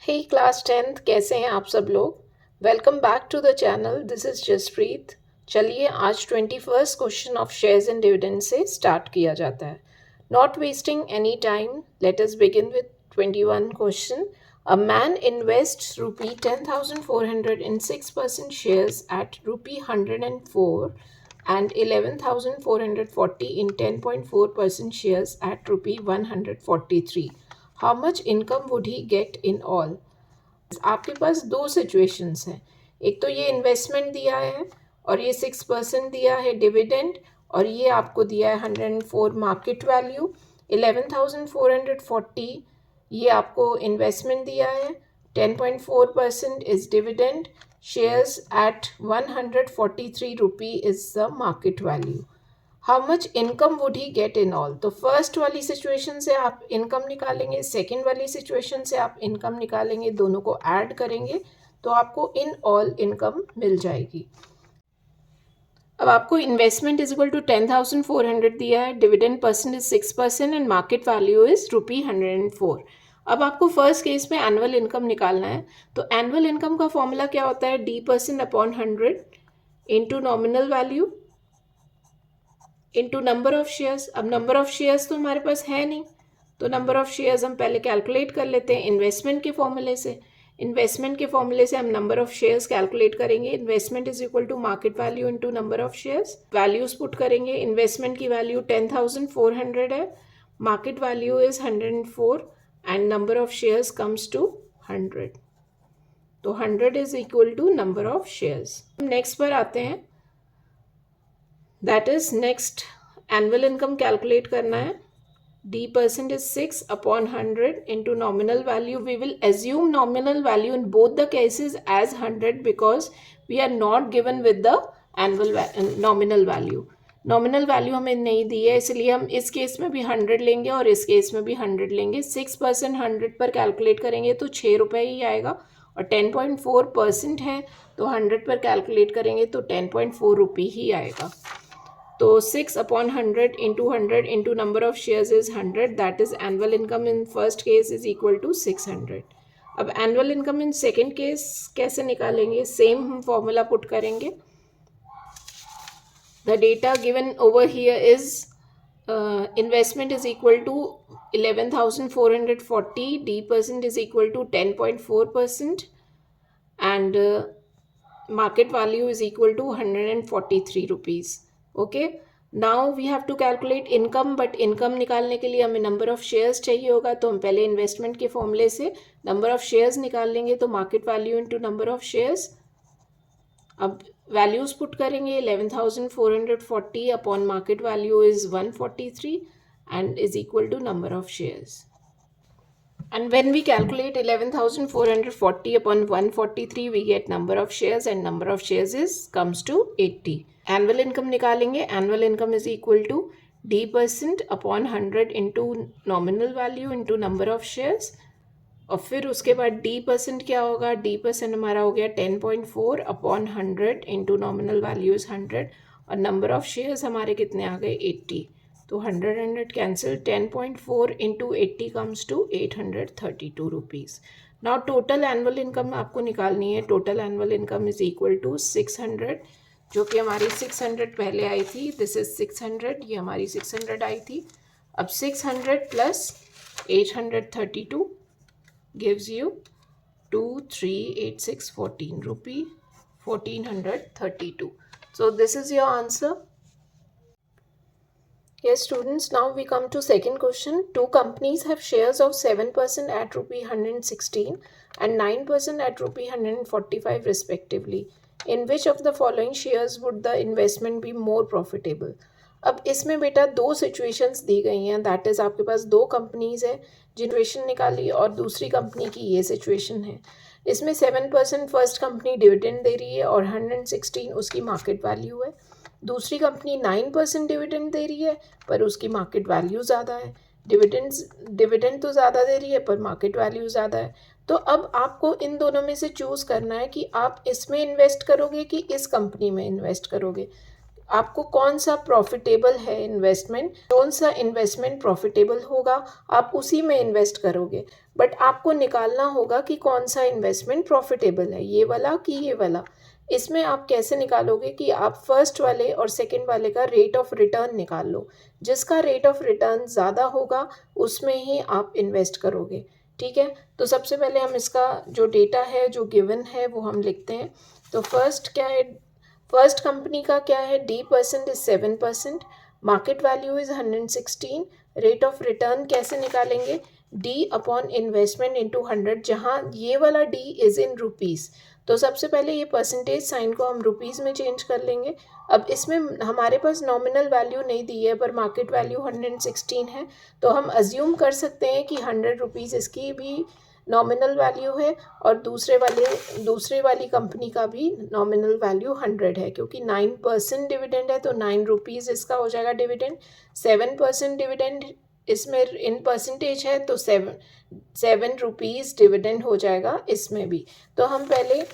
हे class 10th, कैसे हैं आप सब लोग। Welcome back to the channel. This is Jaspreet. चलिए आज 21st question of shares and dividend से स्टार्ट किया जाता है। Not wasting any time, let us begin with 21 question. A man invests rupee 10,400 in 6% shares at rupee 104 and 11,440 in 10.4% shares at rupee 143. How much income would he get in all? आपके पास दो situations हैं। एक तो ये investment दिया है और ये 6% दिया है डिविडेंड, और ये आपको दिया है 104 मार्केट वैल्यू, 11,440 ये आपको इन्वेस्टमेंट दिया है, 10.4% is dividend, shares at 143 rupee is the market value. How much income would he get in all? तो फर्स्ट वाली सिचुएशन से आप इनकम निकालेंगे, सेकेंड वाली सिचुएशन से आप इनकम निकालेंगे, दोनों को ऐड करेंगे तो आपको इन ऑल इनकम मिल जाएगी। अब आपको इन्वेस्टमेंट इज इक्वल टू 10,400 दिया है, dividend percent is 6% and market value is rupee 104। अब आपको फर्स्ट केस में एनुअल इनकम निकालना है। तो एनुअल इनकम का फॉर्मूला क्या होता है? D% upon 100 into nominal value into number of shares. अब नंबर ऑफ शेयर्स तो हमारे पास है नहीं, तो नंबर ऑफ शेयर्स हम पहले कैलकुलेट कर लेते हैं इन्वेस्टमेंट के फॉर्मूले से। इन्वेस्टमेंट के फॉर्मूले से हम नंबर ऑफ शेयर्स कैलकुलेट करेंगे। Investment is equal to market value into number of shares. Values put करेंगे। इन्वेस्टमेंट की वैल्यू 10,400 है, market value is 104 and number of shares comes to 100। तो 100 is equal to number of shares. Next पर आते हैं, that is next annual income calculate करना है। D% is 6 upon 100 into nominal value. We will assume nominal value in both the cases as 100 because we are not given with the nominal value. Nominal value हमें नहीं दी है, इसलिए हम इस case में भी 100 लेंगे और इस केस में भी 100 लेंगे। 6% 100 पर कैलकुलेट करेंगे तो 6 रुपये ही आएगा, और 10.4% है तो 100 पर कैलकुलेट करेंगे तो 10.4 रुपये ही आएगा। तो 6 upon 100 into number of shares is 100, that is annual income in first case is equal to 600. अब annual income in second case कैसे निकालेंगे? सेम हम फॉर्मूला पुट करेंगे। The data given over here is investment is equal to 11,440, D% is equal to 10.4% and market value is equal to 143 rupees. Okay, now we have to calculate income, but income निकालने के लिए हमें number of shares चाहिए होगा, तो हम पहले investment के फॉर्मूले से नंबर ऑफ शेयर्स निकाल लेंगे। तो market value into number of shares. अब वैल्यूज पुट करेंगे। 11,440 upon market value is 143 and is equal to number of shares. And when we calculate 11,440 upon 143, we get number of shares, and number of shares comes to 80. Annual income निकालेंगे। Annual income is equal to D% upon 100 into nominal value into number of shares, और फिर उसके बाद D% क्या होगा? D% हमारा हो गया 10.4 upon 100 into nominal value is 100, और number of shares हमारे कितने आ गए? 80। तो 100 cancel, 10.4 into 80 comes to 832 rupees. Now total annual income आपको निकालनी है। Total annual income is equal to 600, जो कि हमारी 600 पहले आई थी। दिस इज 600, ये हमारी 600 आई थी। अब 600 plus 832 gives you 238614 rupee 1432। So this is your answer. Yes, students, now we come to second question. Two companies have shares of 7% at rupee 116 and 9% at rupee 145 respectively. In which of the following shares would the investment be more profitable? अब इसमें बेटा दो situations दी गई हैं। That is आपके पास दो companies है, situation निकाली, और दूसरी कंपनी की ये सिचुएशन है। इसमें 7% फर्स्ट कंपनी डिविडेंड दे रही है और 116 उसकी मार्केट वैल्यू है। दूसरी कंपनी 9% डिविडेंड दे रही है पर उसकी मार्केट वैल्यू ज़्यादा है। डिविडेंड तो ज़्यादा दे रही है पर मार्केट वैल्यू ज़्यादा है। तो अब आपको इन दोनों में से चूज़ करना है कि आप इसमें इन्वेस्ट करोगे कि इस कंपनी में इन्वेस्ट करोगे। आपको कौन सा प्रॉफिटेबल है इन्वेस्टमेंट, कौन सा इन्वेस्टमेंट प्रॉफिटेबल होगा, आप उसी में इन्वेस्ट करोगे। बट आपको निकालना होगा कि कौन सा इन्वेस्टमेंट प्रॉफिटेबल है, ये वाला कि ये वाला। इसमें आप कैसे निकालोगे कि आप फर्स्ट वाले और सेकंड वाले का रेट ऑफ रिटर्न निकाल लो। जिसका रेट ऑफ रिटर्न ज़्यादा होगा उसमें ही आप इन्वेस्ट करोगे। ठीक है, तो सबसे पहले हम इसका जो डेटा है जो गिवन है वो हम लिखते हैं। तो फर्स्ट क्या है, फर्स्ट कंपनी का क्या है, D percent is 7%, market value is 116, rate of return कैसे निकालेंगे, D अपॉन इन्वेस्टमेंट इंटू 100, जहाँ ये वाला D इज इन रुपीज़। तो सबसे पहले ये परसेंटेज साइन को हम रुपीज़ में चेंज कर लेंगे। अब इसमें हमारे पास नॉमिनल वैल्यू नहीं दी है पर मार्केट वैल्यू 116 है, तो हम अज्यूम कर सकते हैं कि 100 रुपीज़ इसकी भी नॉमिनल वैल्यू है और दूसरे वाली कंपनी का भी नॉमिनल वैल्यू 100 है, क्योंकि 9% डिविडेंड है तो 9 रुपीज़ इसका हो जाएगा डिविडेंड। 7% डिविडेंड इसमें इन परसेंटेज है तो 7 रुपीज़ डिविडेंड हो जाएगा इसमें भी। तो हम पहले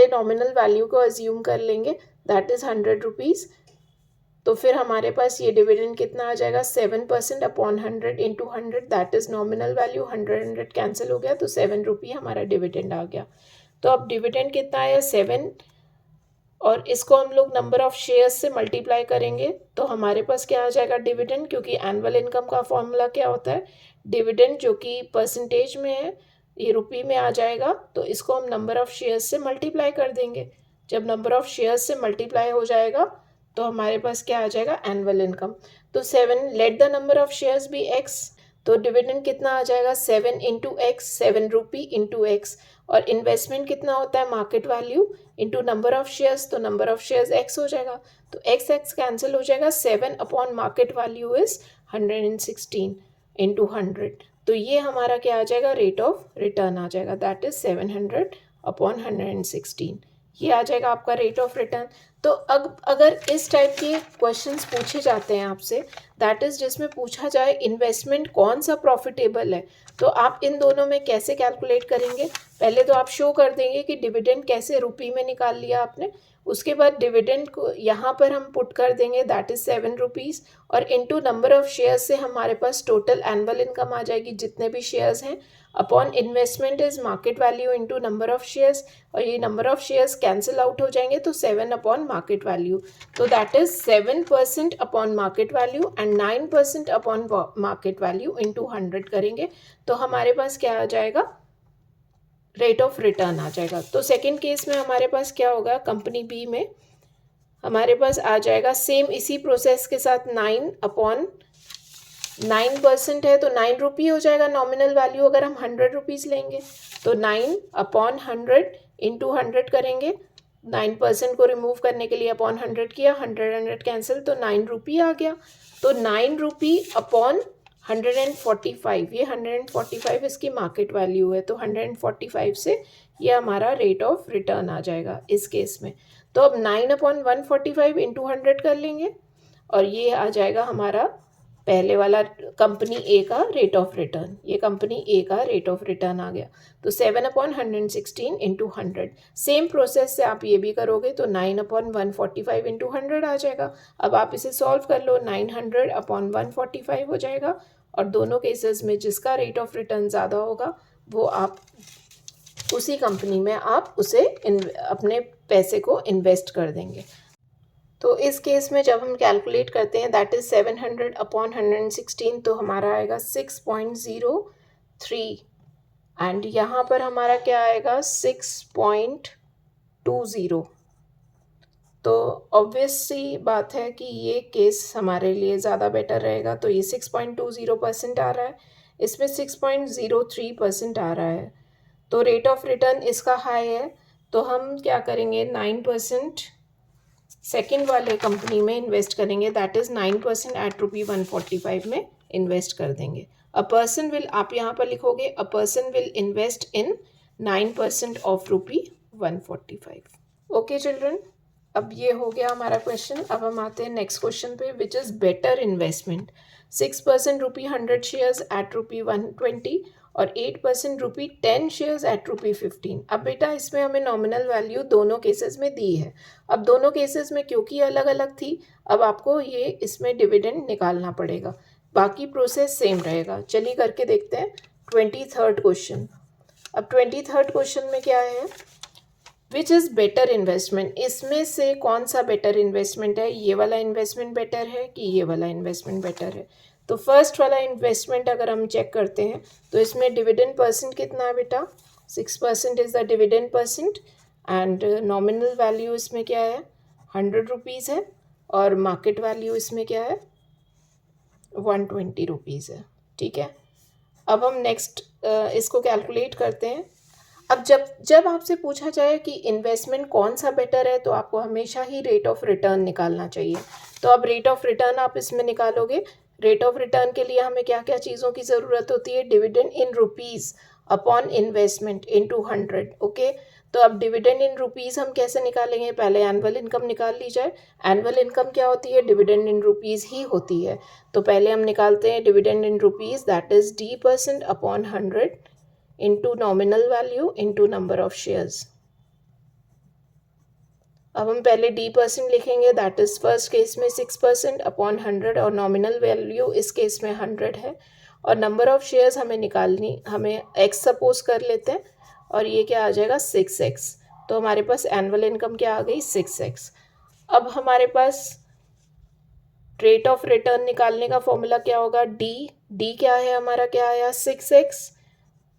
नॉमिनल वैल्यू को अज्यूम कर लेंगे, दैट इज़ 100 रुपीज़। तो फिर हमारे पास ये डिविडेंड कितना आ जाएगा, 7% upon 100 into 100, that is nominal value. 100 cancel हो गया तो 7 रुपये हमारा डिविडेंड आ गया। तो अब डिविडेंड कितना आया, 7, और इसको हम लोग नंबर ऑफ शेयर्स से मल्टीप्लाई करेंगे तो हमारे पास क्या आ जाएगा डिविडेंड, क्योंकि एनुअल इनकम का फॉर्मूला क्या होता है, डिविडेंड जो कि परसेंटेज में है ये रुपये में आ जाएगा, तो इसको हम नंबर ऑफ शेयर्स से मल्टीप्लाई कर देंगे। जब नंबर ऑफ शेयर्स से मल्टीप्लाई हो जाएगा तो हमारे पास क्या आ जाएगा, एनुअल इनकम। तो 7, let the number of shares be x, तो डिविडेंड कितना आ जाएगा, 7 into x, 7 rupee into x. और इन्वेस्टमेंट कितना होता है, market value into number of shares, तो नंबर ऑफ शेयर्स x हो जाएगा, तो x कैंसिल हो जाएगा। 7 upon market value is 116 into 100, तो ये हमारा क्या आ जाएगा, रेट ऑफ रिटर्न आ जाएगा, दैट इज 700 अपॉन 116, ये आ जाएगा आपका रेट ऑफ रिटर्न। तो अब अगर इस टाइप के क्वेश्चंस पूछे जाते हैं आपसे, दैट इज़ जिसमें पूछा जाए इन्वेस्टमेंट कौन सा प्रॉफिटेबल है, तो आप इन दोनों में कैसे कैलकुलेट करेंगे, पहले तो आप शो कर देंगे कि डिविडेंड कैसे रुपये में निकाल लिया आपने, उसके बाद डिविडेंड को यहाँ पर हम पुट कर देंगे, दैट इज़ 7 रुपीज़, और इनटू नंबर ऑफ शेयर्स से हमारे पास टोटल एनुअल इनकम आ जाएगी जितने भी शेयर्स हैं, upon investment is market value into number of shares, और ये number of shares cancel out हो जाएंगे तो 7 अपॉन मार्केट वैल्यू, तो that is 7% upon market value and 9% upon market value into 100 करेंगे तो हमारे पास क्या आ जाएगा, रेट ऑफ रिटर्न आ जाएगा। तो सेकेंड केस में हमारे पास क्या होगा, कंपनी बी में हमारे पास आ जाएगा सेम इसी प्रोसेस के साथ 9 अपॉन 9% है तो 9 रुपये हो जाएगा नॉमिनल वैल्यू, अगर हम 100 रुपीज़ लेंगे तो 9 अपॉन 100 इंटू 100 करेंगे, 9% को रिमूव करने के लिए अपॉन 100 किया, 100 कैंसिल तो 9 रुपये आ गया, तो 9 रुपये अपॉन 145, ये 145 इसकी मार्केट वैल्यू है, तो 145 से ये हमारा रेट ऑफ रिटर्न आ जाएगा इस केस में। तो अब 9 अपॉन 145 इंटू 100 कर लेंगे और ये आ जाएगा हमारा पहले वाला कंपनी ए का रेट ऑफ रिटर्न, ये कंपनी ए का रेट ऑफ रिटर्न आ गया, तो 7 अपॉन 116 इंटू 100। सेम प्रोसेस से आप ये भी करोगे तो 9 अपॉन 145 इंटू 100 आ जाएगा। अब आप इसे सॉल्व कर लो, 900 अपॉन 145 हो जाएगा, और दोनों केसेस में जिसका रेट ऑफ रिटर्न ज़्यादा होगा वो आप उसी कंपनी में आप उसे अपने पैसे को इन्वेस्ट कर देंगे। तो इस केस में जब हम कैलकुलेट करते हैं दैट इज़ 700 अपॉन 116, तो हमारा आएगा 6.03 एंड यहाँ पर हमारा क्या आएगा 6.20। तो ऑब्वियस सी बात है कि ये केस हमारे लिए ज़्यादा बेटर रहेगा, तो ये 6.20% आ रहा है, इसमें 6.03% आ रहा है, तो रेट ऑफ रिटर्न इसका हाई है, तो हम क्या करेंगे 9% सेकेंड वाले कंपनी में इन्वेस्ट करेंगे, दैट इज़ 9% एट ₹145 में इन्वेस्ट कर देंगे। अ पर्सन विल, आप यहाँ पर लिखोगे a person will invest in 9% of ₹145। Okay children, अब ये हो गया हमारा क्वेश्चन। अब हम आते हैं नेक्स्ट क्वेश्चन पे, which is better investment. 6% ₹100 shares at ₹120 और 8% रुपी 10 शेयर्स एट रुपी 15। अब बेटा इसमें हमें नॉमिनल वैल्यू दोनों केसेस में दी है। अब दोनों केसेस में क्योंकि अलग अलग थी, अब आपको ये इसमें डिविडेंड निकालना पड़ेगा, बाकी प्रोसेस सेम रहेगा। चलिए करके देखते हैं 23rd क्वेश्चन। अब 23rd क्वेश्चन में क्या है, विच इज़ बेटर इन्वेस्टमेंट, इसमें से कौन सा बेटर इन्वेस्टमेंट है, ये वाला इन्वेस्टमेंट बेटर है कि ये वाला इन्वेस्टमेंट बेटर है। तो फर्स्ट वाला इन्वेस्टमेंट अगर हम चेक करते हैं तो इसमें डिविडेंड परसेंट कितना है बेटा, 6% is the dividend percent, and nominal value इसमें क्या है, 100 रुपीज़ है, और मार्केट वैल्यू इसमें क्या है, 120 रुपीज़ है। ठीक है, अब हम नेक्स्ट इसको कैलकुलेट करते हैं। अब जब आपसे पूछा जाए कि इन्वेस्टमेंट कौन सा बेटर है, तो आपको हमेशा ही रेट ऑफ रिटर्न निकालना चाहिए। तो अब रेट ऑफ रिटर्न आप इसमें निकालोगे। रेट ऑफ रिटर्न के लिए हमें क्या क्या चीज़ों की ज़रूरत होती है, dividend in rupees upon investment into 100। Okay, तो अब डिविडेंड इन रुपीज़ हम कैसे निकालेंगे, पहले एनुअल इनकम निकाल ली जाए। एनुअल इनकम क्या होती है, डिविडेंड इन रुपीज़ ही होती है। तो पहले हम निकालते हैं dividend in rupees, that is D% upon 100 into nominal value into number of shares. अब हम पहले D% लिखेंगे, दैट इज़ फर्स्ट केस में 6% अपॉन 100, और नॉमिनल वैल्यू इस केस में 100 है, और नंबर ऑफ शेयर्स हमें निकालनी, हमें x सपोज कर लेते हैं, और ये क्या आ जाएगा 6x। तो हमारे पास एनुअल इनकम क्या आ गई, 6x। अब हमारे पास रेट ऑफ रिटर्न निकालने का फॉर्मूला क्या होगा, डी क्या है हमारा, क्या आया 6x,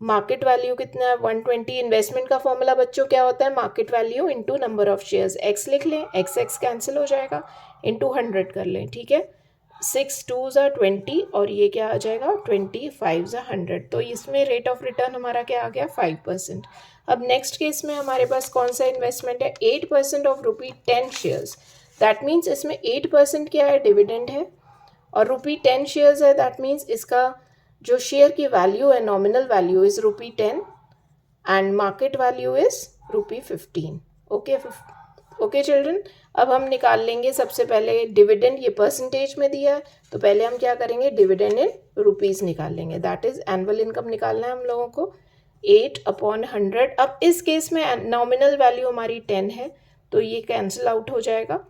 मार्केट वैल्यू कितना है 120। इन्वेस्टमेंट का फॉर्मूला बच्चों क्या होता है, market value into number of shares, x लिख लें, x कैंसिल हो जाएगा, इंटू 100 कर लें। ठीक है, 6 2s are 20, और ये क्या आ जाएगा 25 100। तो इसमें रेट ऑफ रिटर्न हमारा क्या आ गया 5%। अब नेक्स्ट केस में हमारे पास कौन सा इन्वेस्टमेंट है, 8% of rupee 10 shares. That means इसमें 8% क्या है, डिविडेंड है, और रुपी 10 शेयर्स है, दैट मीन्स इसका जो शेयर की वैल्यू है, nominal value is rupee 10 and market value is rupee 15। Okay children, अब हम निकाल लेंगे सबसे पहले डिविडेंड, ये परसेंटेज में दिया है, तो पहले हम क्या करेंगे, डिविडेंड इन रुपीज़ निकाल लेंगे, दैट इज एनुअल इनकम निकालना है हम लोगों को, 8/100। अब इस केस में नॉमिनल वैल्यू हमारी 10 है, तो ये कैंसिल आउट हो जाएगा,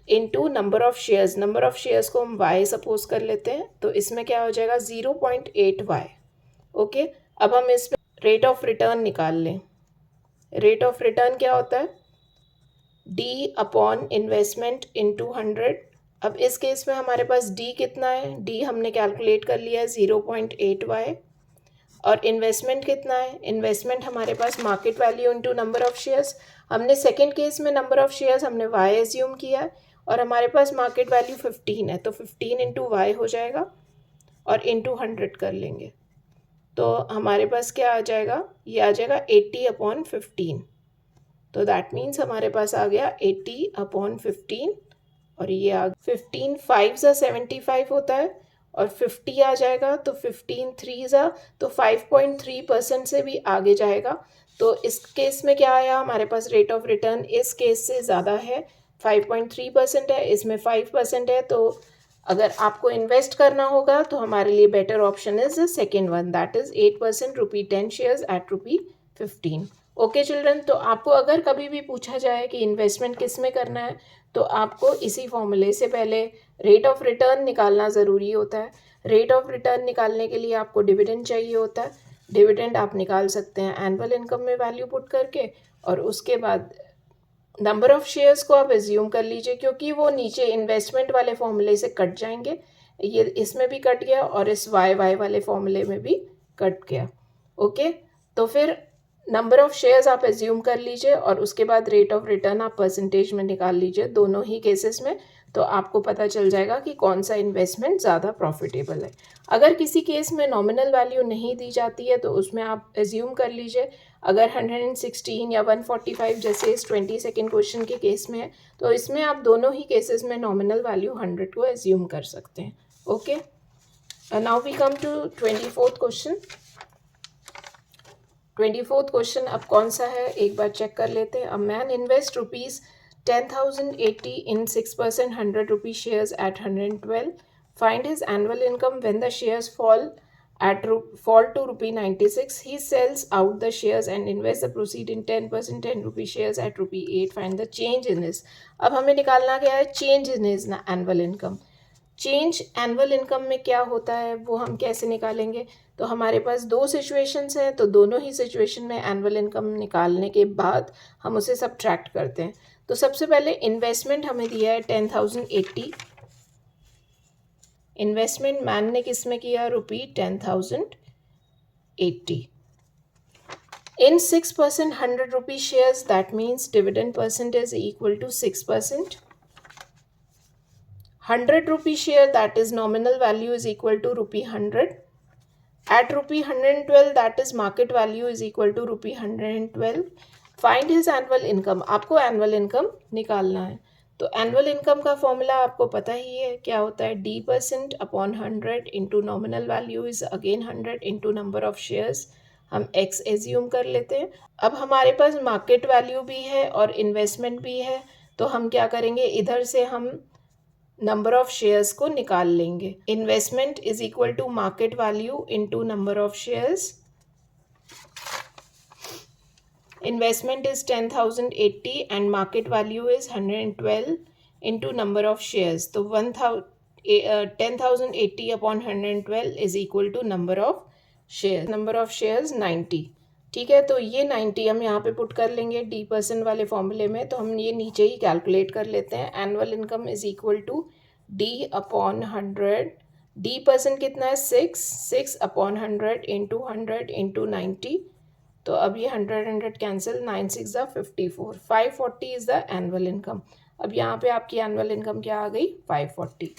into number of shares. Number of shares को हम y सपोज कर लेते हैं, तो इसमें क्या हो जाएगा 0.8y। ओके, अब हम इसमें रेट ऑफ रिटर्न निकाल लें। रेट ऑफ रिटर्न क्या होता है, D अपॉन इन्वेस्टमेंट इंटू 100। अब इस केस में हमारे पास D कितना है, D हमने कैलकुलेट कर लिया है 0.8y, और इन्वेस्टमेंट कितना है, इन्वेस्टमेंट हमारे पास market value into number of shares. हमने सेकेंड केस में नंबर ऑफ शेयर्स हमने y एज्यूम किया है, और हमारे पास मार्केट वैल्यू 15 है, तो 15 इंटू वाई हो जाएगा, और इंटू 100 कर लेंगे, तो हमारे पास क्या आ जाएगा, ये आ जाएगा 80/15। तो दैट मीन्स हमारे पास आ गया 80/15, और ये आ 15 5 75 होता है, और 50 आ जाएगा, तो 15 3 तो 5.3% से भी आगे जाएगा। तो इस केस में क्या आया, हमारे पास रेट ऑफ रिटर्न इस केस से ज़्यादा है, 5.3% है, इसमें 5% है। तो अगर आपको इन्वेस्ट करना होगा तो हमारे लिए better option is second one, that is 8% rupee 10 shares at rupee 15। Okay children, तो आपको अगर कभी भी पूछा जाए कि इन्वेस्टमेंट किस में करना है, तो आपको इसी फॉर्मूले से पहले रेट ऑफ रिटर्न निकालना ज़रूरी होता है। रेट ऑफ रिटर्न निकालने के लिए आपको डिविडेंड चाहिए होता है। डिविडेंड आप निकाल सकते हैं एनुअल इनकम में वैल्यू पुट करके, और उसके बाद नंबर ऑफ शेयर्स को आप एज्यूम कर लीजिए, क्योंकि वो नीचे इन्वेस्टमेंट वाले फॉर्मूले से कट जाएंगे, ये इसमें भी कट गया और इस वाई वाले फॉर्मूले में भी कट गया। ओके, तो फिर नंबर ऑफ शेयर्स आप एज्यूम कर लीजिए, और उसके बाद रेट ऑफ रिटर्न आप परसेंटेज में निकाल लीजिए, दोनों ही केसेस में, तो आपको पता चल जाएगा कि कौन सा इन्वेस्टमेंट ज़्यादा प्रॉफिटेबल है। अगर किसी केस में नॉमिनल वैल्यू नहीं दी जाती है, तो उसमें आप एज्यूम कर लीजिए, अगर 116 या 145 जैसे इस 22nd क्वेश्चन के केस में है, तो इसमें आप दोनों ही केसेस में नॉमिनल वैल्यू 100 को एज्यूम कर सकते हैं। Okay, now we come to 24th question. 24th question अब कौन सा है, एक बार चेक कर लेते हैं। A man invest ₹10,080 in 6% 100 rupee shares at 112. Find his annual income when the shares fall fall to rupee 96. He sells out the shares and invests the proceed in 10% 10 rupee shares at rupee 8. Find the change in his. अब हमें निकालना क्या है, change in his annual income. Change annual income में क्या होता है वो हम कैसे निकालेंगे. तो हमारे पास दो सिचुएशंस हैं, तो दोनों ही सिचुएशन में एनुअल इनकम निकालने के बाद हम उसे सब्ट्रैक्ट करते हैं. तो सबसे पहले इन्वेस्टमेंट हमें दिया है 10,080. इन्वेस्टमेंट मैन ने किस में किया, rupee 10,080. In 6% 100 rupee shares, that means dividend percentage equal to 6%. 100 rupee share, that is nominal value is equal to rupee 100. At rupee 112, that is market value is equal to rupee 112. Find his annual income. आपको annual income निकालना है. तो annual income का formula आपको पता ही है क्या होता है, D% upon 100 into nominal value is again 100 into number of shares. हम x एज्यूम कर लेते हैं. अब हमारे पास मार्केट वैल्यू भी है और इन्वेस्टमेंट भी है, तो हम क्या करेंगे, इधर से हम नंबर ऑफ शेयर्स को निकाल लेंगे. Investment is equal to market value into number of shares. Investment is 10,080 and market value is 112 into number of shares. तो 10,080 upon 112 is equal to number of shares. Number of shares 90. ठीक है, तो ये 90 हम यहाँ पे पुट कर लेंगे D% वाले फॉर्मूले में. तो हम ये नीचे ही कैलकुलेट कर लेते हैं. Annual income is equal to D upon 100. D% कितना है, 6 अपॉन 100 इंटू 100 इंटू 90. तो अब ये 100 cancel, 9 6 54. 540 is the annual income. अब यहाँ पे आपकी एनुअल इनकम क्या आ गई, 540.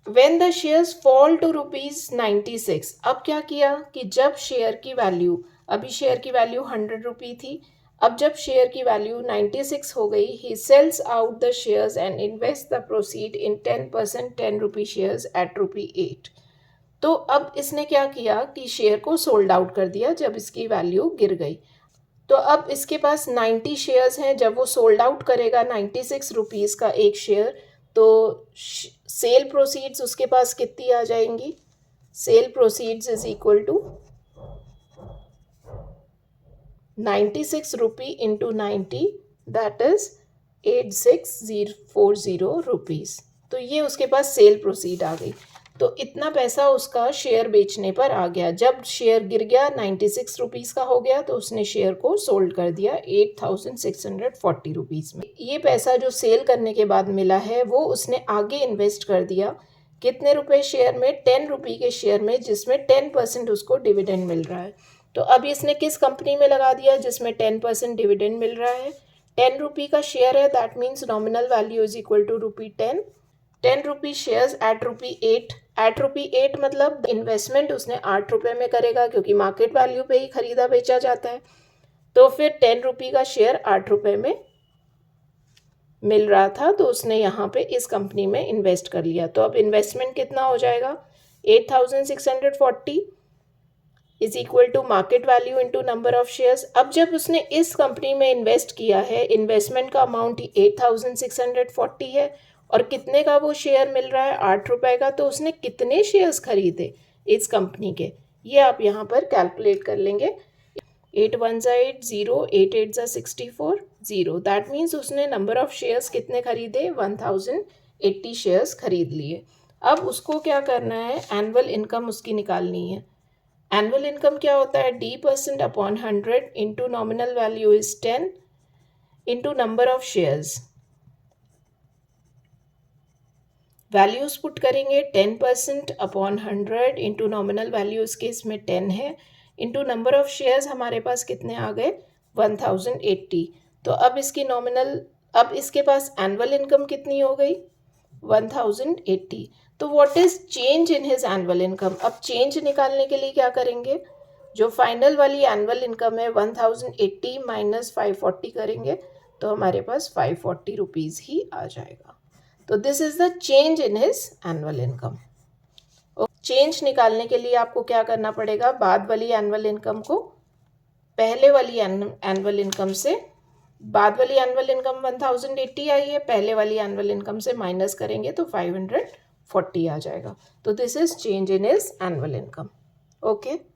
When the shares fall to rupees 96, अब क्या किया कि जब शेयर की वैल्यू, अभी शेयर की वैल्यू 100 रुपी थी, अब जब शेयर की वैल्यू 96 हो गई, he sells out the shares and invests the proceed in 10% 10 rupee shares at rupee 8. तो अब इसने क्या किया कि शेयर को सोल्ड आउट कर दिया जब इसकी वैल्यू गिर गई. तो अब इसके पास 90 शेयर्स हैं. जब वो सोल्ड आउट करेगा 96 रुपीज़ का एक शेयर, तो सेल प्रोसीड्स उसके पास कितनी आ जाएंगी, sale proceeds is equal to 96 rupee into 90, that is 86,040 rupees. तो ये उसके पास सेल प्रोसीड आ गई. तो इतना पैसा उसका शेयर बेचने पर आ गया. जब शेयर गिर गया 96 रुपीज़ का हो गया, तो उसने शेयर को सोल्ड कर दिया 8,640 रुपीज़ में. ये पैसा जो सेल करने के बाद मिला है वो उसने आगे इन्वेस्ट कर दिया. कितने रुपए शेयर में, 10 रुपये के शेयर में, जिसमें 10% उसको डिविडेंड मिल रहा है. तो अब इसने किस कंपनी में लगा दिया जिसमें 10% डिविडेंड मिल रहा है. 10 रुपये का शेयर है, that means nominal value is equal to rupee 10. 10 rupee shares at rupee 8. At rupee 8 मतलब इन्वेस्टमेंट उसने 8 रुपये में करेगा, क्योंकि मार्केट वैल्यू पे ही खरीदा बेचा जाता है. तो फिर 10 रुपये का शेयर 8 रुपये में मिल रहा था, तो उसने यहाँ पे इस कंपनी में इन्वेस्ट कर लिया. तो अब इन्वेस्टमेंट कितना हो जाएगा, 8,640 is equal to market value into number of shares. अब जब उसने इस कंपनी में इन्वेस्ट किया है, इन्वेस्टमेंट का अमाउंट 8,640 है और कितने का वो शेयर मिल रहा है, 8 रुपये का. तो उसने कितने शेयर्स खरीदे इस कंपनी के, ये आप यहाँ पर कैलकुलेट कर लेंगे. 8 1 8 0, 8 8 64 0. दैट मीन्स उसने नंबर ऑफ शेयर्स कितने खरीदे, 1080 शेयर्स खरीद लिए. अब उसको क्या करना है, एनुअल इनकम उसकी निकालनी है. एनुअल इनकम क्या होता है, D% upon 100 into nominal value is 10 into number of shares. Values put करेंगे, 10% अपॉन 100 इंटू नॉमिनल वैल्यू इस केस में 10 है, इंटू नंबर ऑफ शेयर्स हमारे पास कितने आ गए, 1080. तो अब इसकी नॉमिनल, अब इसके पास एनुअल इनकम कितनी हो गई, 1080. तो what is change in his annual income. अब चेंज निकालने के लिए क्या करेंगे, जो फाइनल वाली एनुअल इनकम है 1080 माइनस 540 करेंगे, तो हमारे पास 540 रुपीज़ ही आ जाएगा. तो this is the change in his annual income. Change निकालने के लिए आपको क्या करना पड़ेगा, बाद वाली एनुअल इनकम को पहले वाली एनुअल इनकम से, बाद वाली एनुअल इनकम 1080 आई है, पहले वाली एनुअल इनकम से माइनस करेंगे तो 540 40 आ जाएगा. तो this is change in his annual income. Okay.